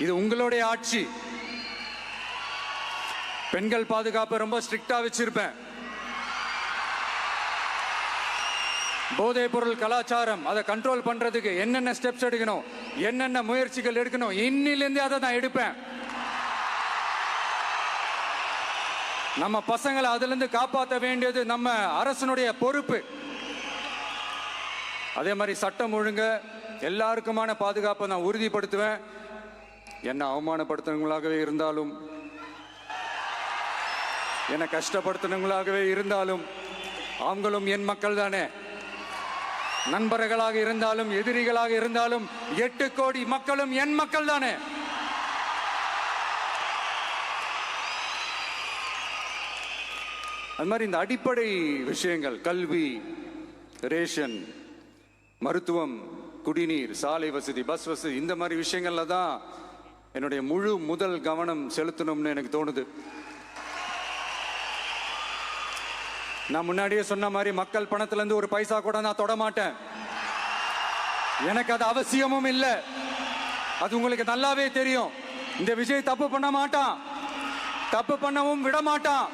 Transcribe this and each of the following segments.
இது உங்களுடைய ஆட்சி. பெண்கள் பாதுகாப்பு ரொம்ப ஸ்ட்ரிக்டா வச்சிருப்பேன். போதைப் பொருள் கலாச்சாரம் அதை கண்ட்ரோல் பண்றதுக்கு என்னென்ன ஸ்டெப்ஸ் எடுக்கணும், என்னென்ன முயற்சிகள் எடுக்கணும், இன்னிலிருந்தே அதை நான் எடுப்பேன். நம்ம பசங்களை அதுல இருந்து காப்பாற்ற வேண்டியது நம்ம அரசனுடைய பொறுப்பு. அதே மாதிரி சட்டம் ஒழுங்க எல்லாருக்குமான பாதுகாப்பை நான் உறுதிப்படுத்துவேன். என்ன அவமானப்படுத்தினவங்களாகவே இருந்தாலும், என்ன கஷ்டப்படுத்தினவங்களாகவே இருந்தாலும், அவங்களும் என் மக்கள் தானே. நண்பர்களாக இருந்தாலும் எதிரிகளாக இருந்தாலும் 8 கோடி மக்களும் என் மக்கள் தானே. அது மாதிரி இந்த அடிப்படை விஷயங்கள், கல்வி, ரேஷன், மருத்துவம், குடிநீர், சாலை வசதி, பஸ் வசதி, இந்த மாதிரி விஷயங்கள்ல தான் என்னுடைய முதல் கவனம் செலுத்தணும்னு எனக்கு தோணுது. நான் முன்னாடியே சொன்ன மாதிரி மக்கள் பணத்துல இருந்து ஒரு பைசா கூட நான் தொட மாட்டேன். எனக்கு அது அவசியமும் இல்லை. அது உங்களுக்கு நல்லாவே தெரியும். இந்த விஜய் தப்பு பண்ண மாட்டான், தப்பு பண்ணவும் விட மாட்டான்.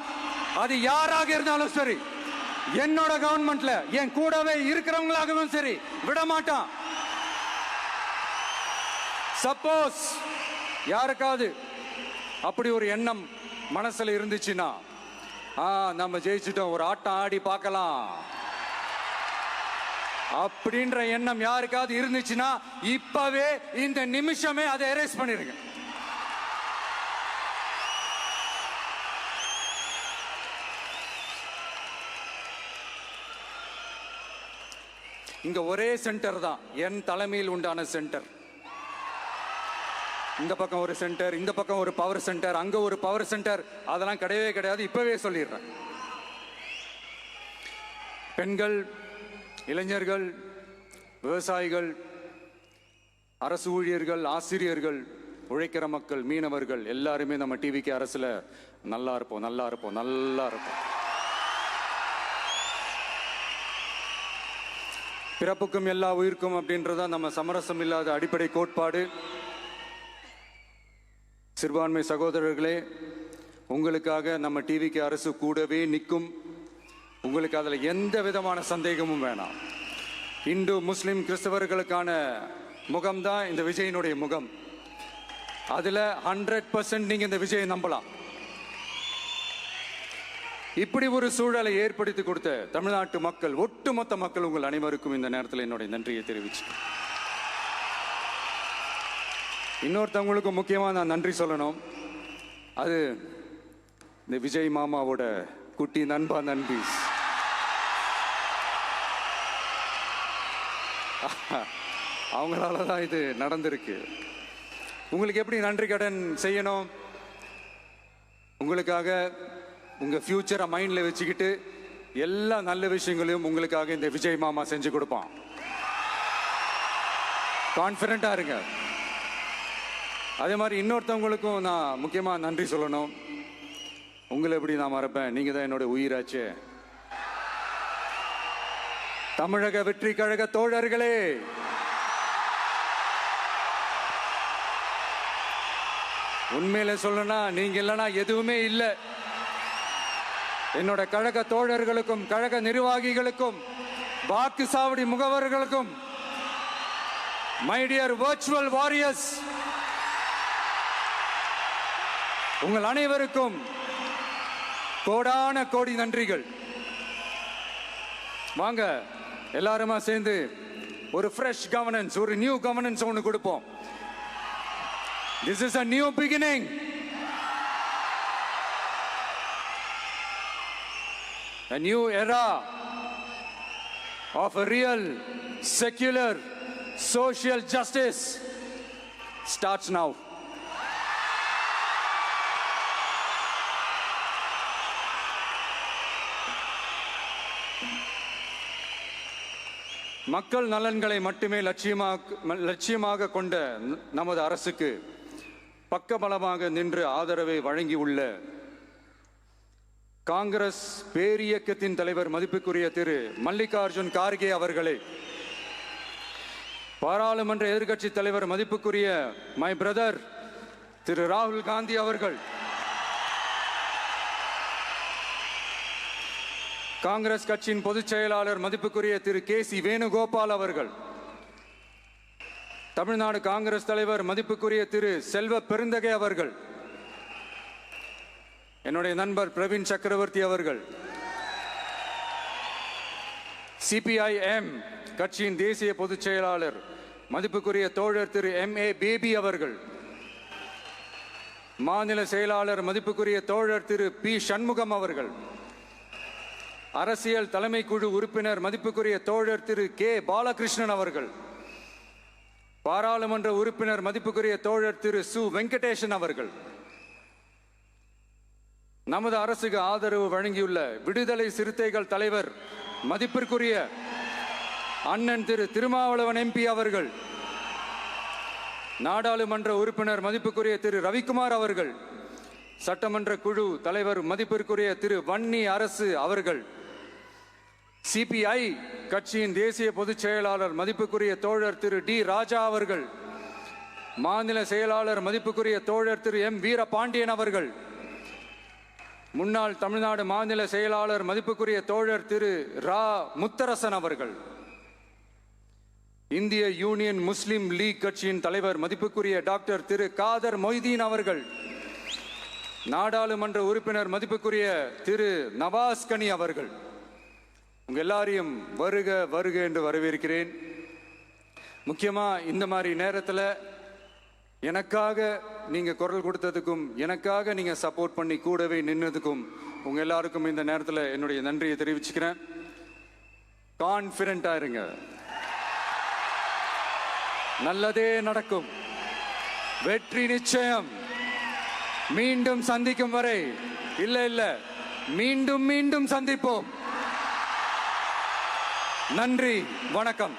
அது யாராக இருந்தாலும் சரி, என்னோட கவர்மெண்ட்ல என் கூடவே இருக்கிறவங்களாகவும் சரி, விட மாட்டான். சப்போஸ் யாருக்காவது அப்படி ஒரு எண்ணம் மனசுல இருந்துச்சுன்னா, நம்ம ஜெயிச்சிட்டோம், ஒரு ஆட்டம் ஆடி பார்க்கலாம் அப்படின்ற எண்ணம் யாருக்காவது இருந்துச்சுன்னா இப்பவே இந்த நிமிஷமே அதை எரேஸ் பண்ணிருங்க. இங்க ஒரே சென்டர் தான், என் தலைமையில் உண்டான சென்டர். இந்த பக்கம் ஒரு சென்டர், இந்த பக்கம் ஒரு பவர் சென்டர், அங்க ஒரு பவர் சென்டர், அதெல்லாம் கிடையவே கிடையாது. இப்பவே சொல்லிடுறேன். பெண்கள், இளைஞர்கள், விவசாயிகள், அரசு ஊழியர்கள், ஆசிரியர்கள், உழைக்கிற மக்கள், மீனவர்கள் எல்லாருமே நம்ம டிவிக்கு அரசுல நல்லா இருப்போம், நல்லா இருப்போம், நல்லா இருப்போம். பிறப்புக்கும் எல்லா உயிர்க்கும் அப்படின்றத நம்ம சமரசம் இல்லாத அடிப்படை கோட்பாடு. சிறுபான்மை சகோதரர்களே, உங்களுக்காக நம்ம டிவிக்கு அரசு கூடவே நிற்கும். உங்களுக்கு அதுல எந்த விதமான சந்தேகமும் வேணாம். இந்து, முஸ்லிம், கிறிஸ்தவர்களுக்கான முகம்தான் இந்த விஜயனுடைய முகம். அதுல 100% நீங்க இந்த விஜயை நம்பலாம். இப்படி ஒரு சூழலை ஏற்படுத்தி கொடுத்த தமிழ்நாட்டு மக்கள், ஒட்டுமொத்த மக்கள், உங்கள் அனைவருக்கும் இந்த நேரத்தில் என்னுடைய நன்றியை தெரிவிச்சு, இன்னொருத்தவங்களுக்கு முக்கியமா நான் நன்றி சொல்லணும். அது இந்த விஜய் மாமாவோட குட்டி நண்பா, நன்றி. அவங்களாலதான் இது நடந்திருக்கு. உங்களுக்கு எப்படி நன்றி கடன் செய்யணும்? உங்களுக்காக உங்க ஃபியூச்சரை மைண்ட்ல வச்சுக்கிட்டு எல்லா நல்ல விஷயங்களையும் உங்களுக்காக இந்த விஜய் மாமா செஞ்சு கொடுப்பான். கான்ஃபிடண்டா இருங்க. அதே மாதிரி இன்னொருத்தவங்களுக்கும் நான் முக்கியமா நன்றி சொல்லணும். உங்களை எப்படி நான் மறப்பேன்? நீங்க தான் என்னோட உயிராச்சு. தமிழக வெற்றி கழக தோழர்களே, உண்மையில சொல்லனா நீங்க இல்லைன்னா எதுவுமே இல்லை. என்னோட கழக தோழர்களுக்கும், கழக நிர்வாகிகளுக்கும், வாக்கு சாவடி முகவர்களுக்கும், மை டியர் வர்ச்சுவல் வாரியர்ஸ், உங்கள் அனைவருக்கும் கோடான கோடி நன்றிகள். வாங்க எல்லாருமா சேர்ந்து ஒரு ஃப்ரெஷ் கவர்னன்ஸ், ஒரு நியூ கவர்னன்ஸ் ஒன்று கொடுப்போம். This is a new beginning. A new era of a real secular social justice starts now. மக்கள் நலன்களை மட்டுமே லட்சியமாக கொண்ட நமது அரசுக்கு பக்கபலமாக நின்று ஆதரவை வழங்கியுள்ள காங்கிரஸ் பேரியக்கத்தின் தலைவர் மதிப்புக்குரிய திரு மல்லிகார்ஜுன் கார்கே அவர்களே, பாராளுமன்ற எதிர்க்கட்சி தலைவர் மதிப்புக்குரிய மை பிரதர் திரு ராகுல் காந்தி அவர்கள், காங்கிரஸ் கட்சியின் பொதுச் செயலாளர் மதிப்புக்குரிய திரு கே.சி. வேணுகோபால் அவர்கள், தமிழ்நாடு காங்கிரஸ் தலைவர் மதிப்புக்குரிய திரு செல்வ பெருந்தகை அவர்கள், என்னுடைய நண்பர் பிரவீன் சக்கரவர்த்தி அவர்கள், சிபிஐஎம் கட்சியின் தேசிய பொதுச் செயலாளர் மதிப்புக்குரிய தோழர் திரு M.A. பேபி அவர்கள், மாநில செயலாளர் மதிப்புக்குரிய தோழர் திரு பி. சண்முகம் அவர்கள், அரசியல் தலைமை குழு உறுப்பினர் மதிப்புக்குரிய தோழர் திரு கே. பாலகிருஷ்ணன் அவர்கள், பாராளுமன்ற உறுப்பினர் மதிப்புக்குரிய தோழர் திரு சு. வெங்கடேசன் அவர்கள், நமது அரசுக்கு ஆதரவு வழங்கியுள்ள விடுதலை சிறுத்தைகள் தலைவர் மதிப்பிற்குரிய அண்ணன் திரு திருமாவளவன் MP அவர்கள், நாடாளுமன்ற உறுப்பினர் மதிப்புக்குரிய திரு ரவிக்குமார் அவர்கள், சட்டமன்ற குழு தலைவர் மதிப்பிற்குரிய திரு வன்னி அரசு அவர்கள், CPI கட்சியின் தேசிய பொதுச் செயலாளர் மதிப்புக்குரிய தோழர் திரு டி. ராஜா அவர்கள், மாநில செயலாளர் மதிப்புக்குரிய தோழர் திரு M. வீரபாண்டியன் அவர்கள், முன்னாள் தமிழ்நாடு மாநில செயலாளர் மதிப்புக்குரிய தோழர் திரு ரா. முத்தரசன் அவர்கள், இந்திய யூனியன் முஸ்லிம் லீக் கட்சியின் தலைவர் மதிப்புக்குரிய டாக்டர் திரு காதர் மொய்தீன் அவர்கள், நாடாளுமன்ற உறுப்பினர் மதிப்புக்குரிய திரு நவாஸ் கனி அவர்கள், உங்க எல்லாரையும் வருக வருக என்று வரவேற்கிறேன். முக்கியமா இந்த மாதிரி நேரத்தில் எனக்காக நீங்க குரல் கொடுத்ததுக்கும், எனக்காக நீங்க சப்போர்ட் பண்ணி கூடவே நின்னதுக்கும் உங்க எல்லாருக்கும் இந்த நேரத்தில் என்னுடைய நன்றியை தெரிவிச்சுக்கிறேன். கான்ஃபிடென்ட்டா இருங்க, நல்லதே நடக்கும், வெற்றி நிச்சயம். மீண்டும் சந்திக்கும் வரை இல்ல மீண்டும் மீண்டும் சந்திப்போம். நன்றி, வணக்கம்.